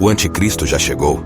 O anticristo já chegou?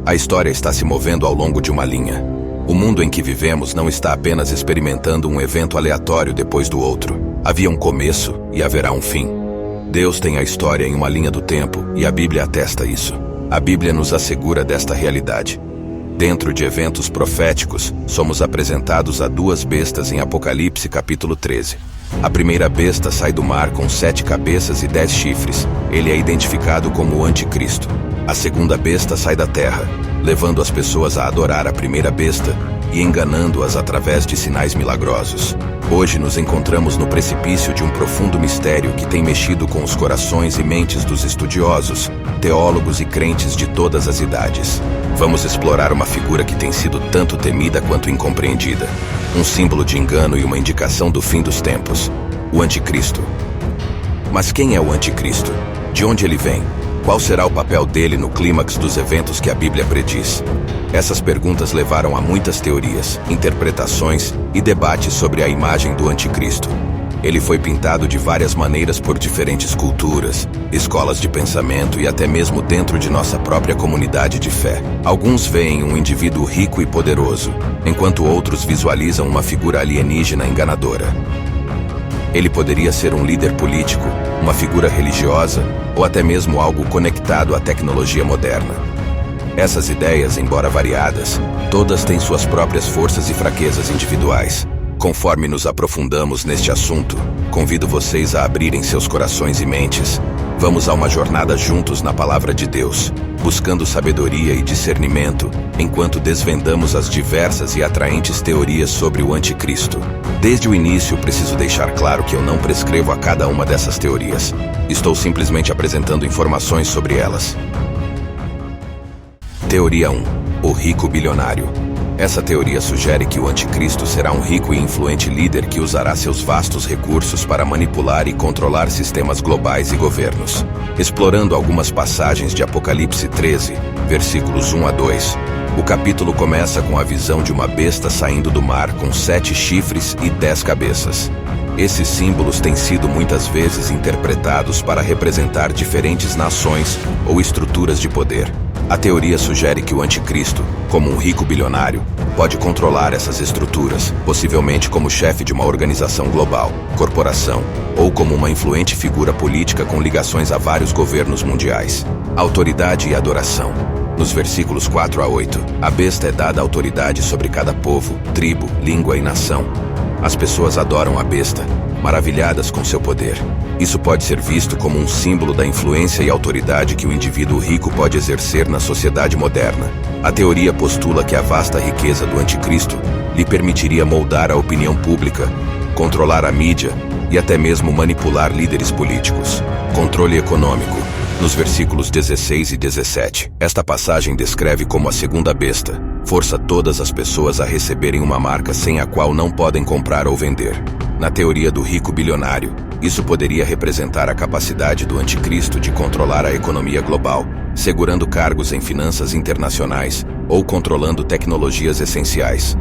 A história está se movendo ao longo de uma linha. O mundo em que vivemos não está apenas experimentando um evento aleatório depois do outro. Havia um começo e haverá um fim. Deus tem a história em uma linha do tempo e a Bíblia atesta isso. A Bíblia nos assegura desta realidade. Dentro de eventos proféticos, somos apresentados a duas bestas em Apocalipse capítulo 13. A primeira besta sai do mar com 7 cabeças e 10 chifres. Ele é identificado como o anticristo. A segunda besta sai da terra, levando as pessoas a adorar a primeira besta e enganando-as através de sinais milagrosos. Hoje nos encontramos no precipício de um profundo mistério que tem mexido com os corações e mentes dos estudiosos, teólogos e crentes de todas as idades. Vamos explorar uma figura que tem sido tanto temida quanto incompreendida. Um símbolo de engano e uma indicação do fim dos tempos. O anticristo. Mas quem é o anticristo? De onde ele vem? Qual será o papel dele no clímax dos eventos que a Bíblia prediz? Essas perguntas levaram a muitas teorias, interpretações e debates sobre a imagem do anticristo. Ele foi pintado de várias maneiras por diferentes culturas, escolas de pensamento e até mesmo dentro de nossa própria comunidade de fé. Alguns veem um indivíduo rico e poderoso, enquanto outros visualizam uma figura alienígena enganadora. Ele poderia ser um líder político, uma figura religiosa ou até mesmo algo conectado à tecnologia moderna. Essas ideias, embora variadas, todas têm suas próprias forças e fraquezas individuais. Conforme nos aprofundamos neste assunto, convido vocês a abrirem seus corações e mentes. Vamos a uma jornada juntos na Palavra de Deus, buscando sabedoria e discernimento, enquanto desvendamos as diversas e atraentes teorias sobre o anticristo. Desde o início, preciso deixar claro que eu não prescrevo a cada uma dessas teorias. Estou simplesmente apresentando informações sobre elas. Teoria 1. O rico bilionário. Essa teoria sugere que o anticristo será um rico e influente líder que usará seus vastos recursos para manipular e controlar sistemas globais e governos. Explorando algumas passagens de Apocalipse 13, versículos 1 a 2, o capítulo começa com a visão de uma besta saindo do mar com 7 chifres e 10 cabeças. Esses símbolos têm sido muitas vezes interpretados para representar diferentes nações ou estruturas de poder. A teoria sugere que o anticristo, como um rico bilionário, pode controlar essas estruturas, possivelmente como chefe de uma organização global, corporação, ou como uma influente figura política com ligações a vários governos mundiais. Autoridade e adoração. Nos versículos 4 a 8, a besta é dada autoridade sobre cada povo, tribo, língua e nação. As pessoas adoram a besta, maravilhadas com seu poder. Isso pode ser visto como um símbolo da influência e autoridade que o indivíduo rico pode exercer na sociedade moderna. A teoria postula que a vasta riqueza do anticristo lhe permitiria moldar a opinião pública, controlar a mídia e até mesmo manipular líderes políticos. Controle econômico. Nos versículos 16 e 17, esta passagem descreve como a segunda besta força todas as pessoas a receberem uma marca sem a qual não podem comprar ou vender. Na teoria do rico bilionário, isso poderia representar a capacidade do anticristo de controlar a economia global, segurando cargos em finanças internacionais ou controlando tecnologias essenciais.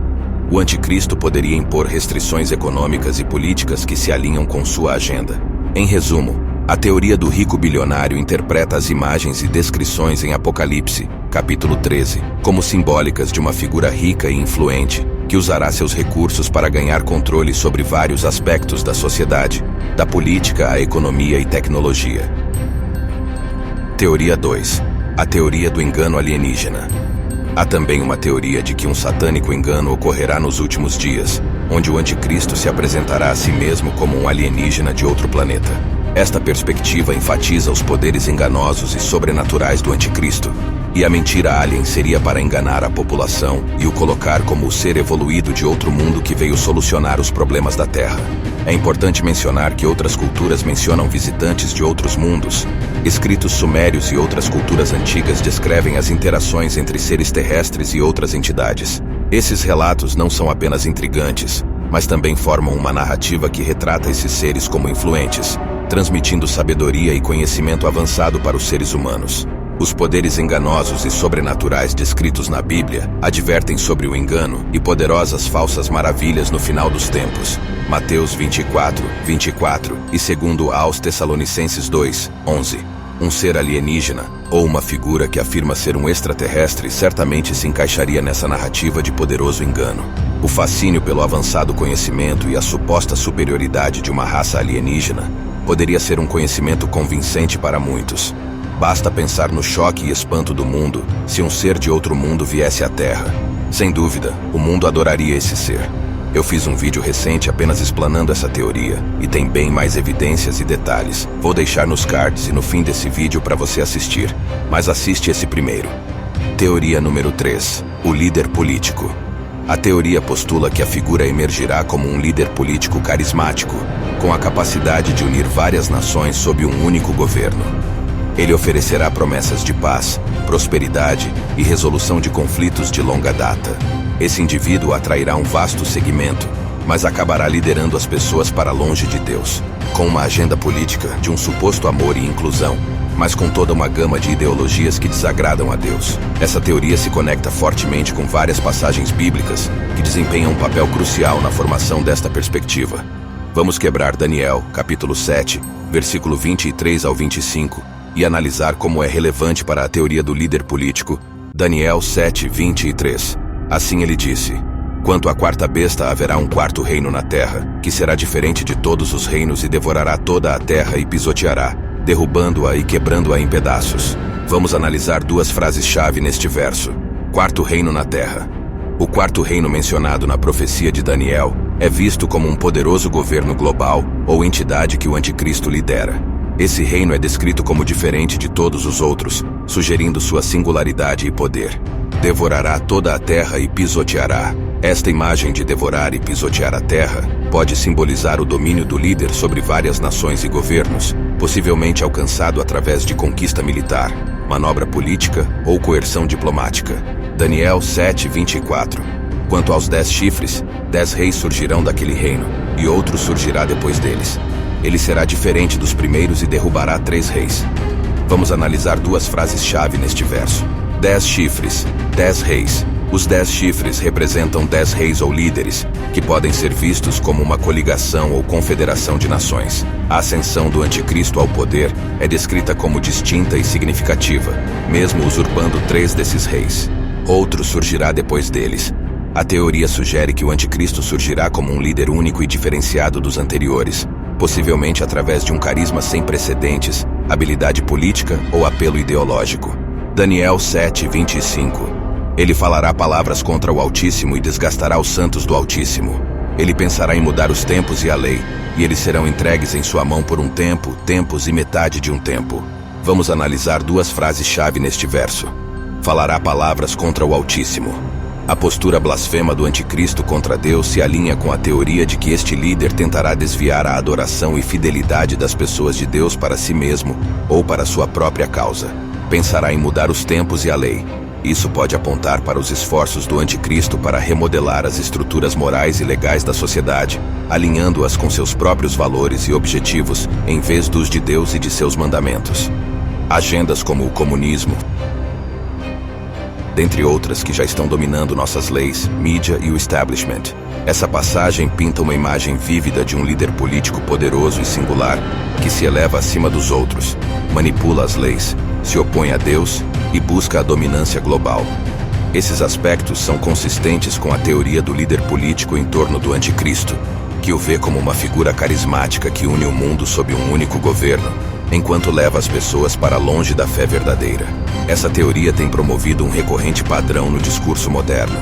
O anticristo poderia impor restrições econômicas e políticas que se alinham com sua agenda. Em resumo, a teoria do rico bilionário interpreta as imagens e descrições em Apocalipse, capítulo 13, como simbólicas de uma figura rica e influente, que usará seus recursos para ganhar controle sobre vários aspectos da sociedade, da política à economia e tecnologia. Teoria 2. A teoria do engano alienígena. Há também uma teoria de que um satânico engano ocorrerá nos últimos dias, onde o anticristo se apresentará a si mesmo como um alienígena de outro planeta. Esta perspectiva enfatiza os poderes enganosos e sobrenaturais do anticristo, e a mentira alien seria para enganar a população e o colocar como o ser evoluído de outro mundo que veio solucionar os problemas da Terra. É importante mencionar que outras culturas mencionam visitantes de outros mundos. Escritos sumérios e outras culturas antigas descrevem as interações entre seres terrestres e outras entidades. Esses relatos não são apenas intrigantes, mas também formam uma narrativa que retrata esses seres como influentes, transmitindo sabedoria e conhecimento avançado para os seres humanos. Os poderes enganosos e sobrenaturais descritos na Bíblia advertem sobre o engano e poderosas falsas maravilhas no final dos tempos. Mateus 24, 24 e 2 aos Tessalonicenses 2, 11. Um ser alienígena, ou uma figura que afirma ser um extraterrestre, certamente se encaixaria nessa narrativa de poderoso engano. O fascínio pelo avançado conhecimento e a suposta superioridade de uma raça alienígena poderia ser um conhecimento convincente para muitos. Basta pensar no choque e espanto do mundo se um ser de outro mundo viesse à Terra. Sem dúvida, o mundo adoraria esse ser. Eu fiz um vídeo recente apenas explanando essa teoria, e tem bem mais evidências e detalhes. Vou deixar nos cards e no fim desse vídeo para você assistir, mas assiste esse primeiro. Teoria número 3. O líder político. A teoria postula que a figura emergirá como um líder político carismático, com a capacidade de unir várias nações sob um único governo. Ele oferecerá promessas de paz, prosperidade e resolução de conflitos de longa data. Esse indivíduo atrairá um vasto segmento, mas acabará liderando as pessoas para longe de Deus, com uma agenda política de um suposto amor e inclusão, mas com toda uma gama de ideologias que desagradam a Deus. Essa teoria se conecta fortemente com várias passagens bíblicas que desempenham um papel crucial na formação desta perspectiva. Vamos quebrar Daniel, capítulo 7, versículo 23 ao 25, e analisar como é relevante para a teoria do líder político. Daniel 7, 23. Assim ele disse: quanto à quarta besta, haverá um quarto reino na terra, que será diferente de todos os reinos e devorará toda a terra e pisoteará, derrubando-a e quebrando-a em pedaços. Vamos analisar duas frases-chave neste verso. Quarto reino na terra. O quarto reino mencionado na profecia de Daniel é visto como um poderoso governo global ou entidade que o anticristo lidera. Esse reino é descrito como diferente de todos os outros, sugerindo sua singularidade e poder. Devorará toda a terra e pisoteará. Esta imagem de devorar e pisotear a terra pode simbolizar o domínio do líder sobre várias nações e governos, possivelmente alcançado através de conquista militar, manobra política ou coerção diplomática. Daniel 7, 24. Quanto aos 10 chifres, 10 reis surgirão daquele reino, e outro surgirá depois deles. Ele será diferente dos primeiros e derrubará 3 reis. Vamos analisar duas frases-chave neste verso. 10 chifres, 10 reis. Os 10 chifres representam 10 reis ou líderes, que podem ser vistos como uma coligação ou confederação de nações. A ascensão do anticristo ao poder é descrita como distinta e significativa, mesmo usurpando 3 desses reis. Outro surgirá depois deles. A teoria sugere que o anticristo surgirá como um líder único e diferenciado dos anteriores, possivelmente através de um carisma sem precedentes, habilidade política ou apelo ideológico. Daniel 7, 25. Ele falará palavras contra o Altíssimo e desgastará os santos do Altíssimo. Ele pensará em mudar os tempos e a lei, e eles serão entregues em sua mão por um tempo, tempos e metade de um tempo. Vamos analisar duas frases-chave neste verso. Falará palavras contra o Altíssimo. A postura blasfema do anticristo contra Deus se alinha com a teoria de que este líder tentará desviar a adoração e fidelidade das pessoas de Deus para si mesmo ou para sua própria causa. Pensará em mudar os tempos e a lei. Isso pode apontar para os esforços do anticristo para remodelar as estruturas morais e legais da sociedade, alinhando-as com seus próprios valores e objetivos, em vez dos de Deus e de seus mandamentos. Agendas como o comunismo, dentre outras que já estão dominando nossas leis, mídia e o establishment. Essa passagem pinta uma imagem vívida de um líder político poderoso e singular, que se eleva acima dos outros, manipula as leis, se opõe a Deus e busca a dominância global. Esses aspectos são consistentes com a teoria do líder político em torno do anticristo, que o vê como uma figura carismática que une o mundo sob um único governo, enquanto leva as pessoas para longe da fé verdadeira. Essa teoria tem promovido um recorrente padrão no discurso moderno.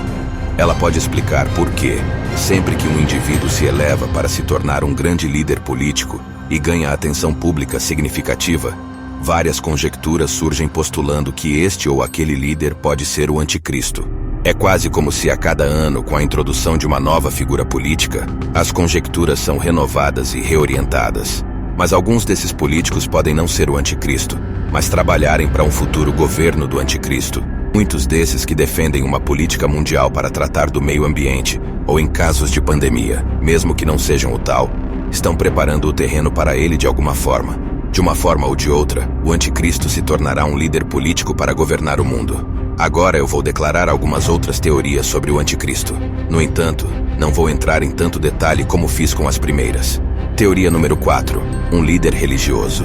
Ela pode explicar por que, sempre que um indivíduo se eleva para se tornar um grande líder político e ganha atenção pública significativa, várias conjecturas surgem postulando que este ou aquele líder pode ser o anticristo. É quase como se a cada ano, com a introdução de uma nova figura política, as conjecturas são renovadas e reorientadas. Mas alguns desses políticos podem não ser o anticristo, mas trabalharem para um futuro governo do anticristo. Muitos desses que defendem uma política mundial para tratar do meio ambiente, ou em casos de pandemia, mesmo que não sejam o tal, estão preparando o terreno para ele de alguma forma. De uma forma ou de outra, o anticristo se tornará um líder político para governar o mundo. Agora eu vou declarar algumas outras teorias sobre o anticristo. No entanto, não vou entrar em tanto detalhe como fiz com as primeiras. Teoria número 4. Um líder religioso.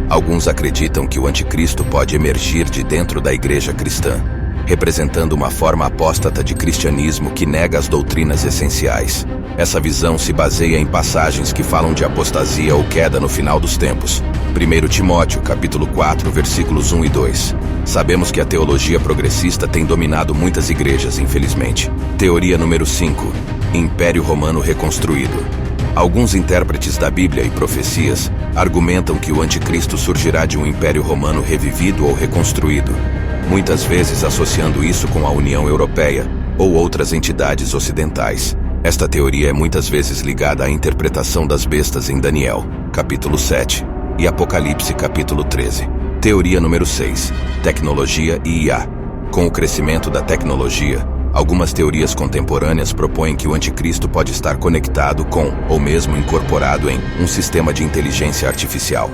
Alguns acreditam que o anticristo pode emergir de dentro da igreja cristã, representando uma forma apóstata de cristianismo que nega as doutrinas essenciais. Essa visão se baseia em passagens que falam de apostasia ou queda no final dos tempos. 1 Timóteo, capítulo 4, versículos 1 e 2. Sabemos que a teologia progressista tem dominado muitas igrejas, infelizmente. Teoria número 5. Império Romano reconstruído. Alguns intérpretes da Bíblia e profecias argumentam que o anticristo surgirá de um império romano revivido ou reconstruído, muitas vezes associando isso com a União Europeia ou outras entidades ocidentais. Esta teoria é muitas vezes ligada à interpretação das bestas em Daniel, capítulo 7, e Apocalipse, capítulo 13. Teoria número 6. Tecnologia e IA. Com o crescimento da tecnologia, algumas teorias contemporâneas propõem que o anticristo pode estar conectado com, ou mesmo incorporado em, um sistema de inteligência artificial.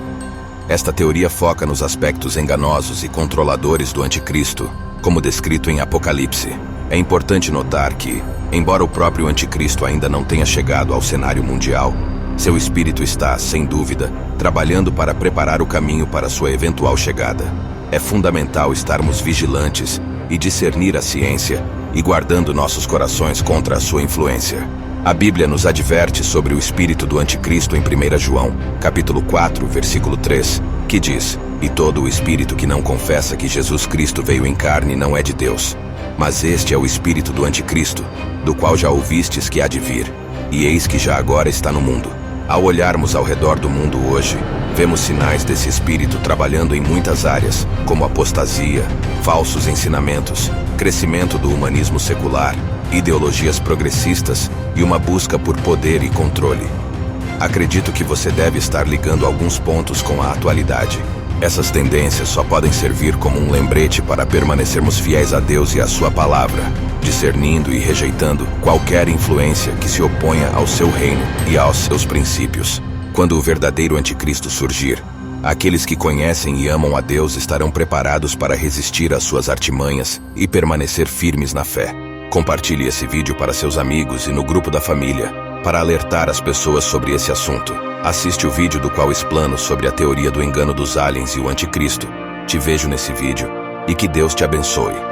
Esta teoria foca nos aspectos enganosos e controladores do anticristo, como descrito em Apocalipse. É importante notar que, embora o próprio anticristo ainda não tenha chegado ao cenário mundial, seu espírito está, sem dúvida, trabalhando para preparar o caminho para sua eventual chegada. É fundamental estarmos vigilantes e discernir a ciência e guardando nossos corações contra a sua influência. A Bíblia nos adverte sobre o espírito do anticristo em 1 João, capítulo 4, versículo 3, que diz: "E todo o espírito que não confessa que Jesus Cristo veio em carne não é de Deus. Mas este é o espírito do anticristo, do qual já ouvistes que há de vir, e eis que já agora está no mundo." Ao olharmos ao redor do mundo hoje, vemos sinais desse espírito trabalhando em muitas áreas, como apostasia, falsos ensinamentos, crescimento do humanismo secular, ideologias progressistas e uma busca por poder e controle. Acredito que você deve estar ligando alguns pontos com a atualidade. Essas tendências só podem servir como um lembrete para permanecermos fiéis a Deus e à sua palavra, discernindo e rejeitando qualquer influência que se oponha ao seu reino e aos seus princípios. Quando o verdadeiro anticristo surgir, aqueles que conhecem e amam a Deus estarão preparados para resistir às suas artimanhas e permanecer firmes na fé. Compartilhe esse vídeo para seus amigos e no grupo da família, para alertar as pessoas sobre esse assunto. Assiste o vídeo do qual explano sobre a teoria do engano dos aliens e o anticristo. Te vejo nesse vídeo e que Deus te abençoe.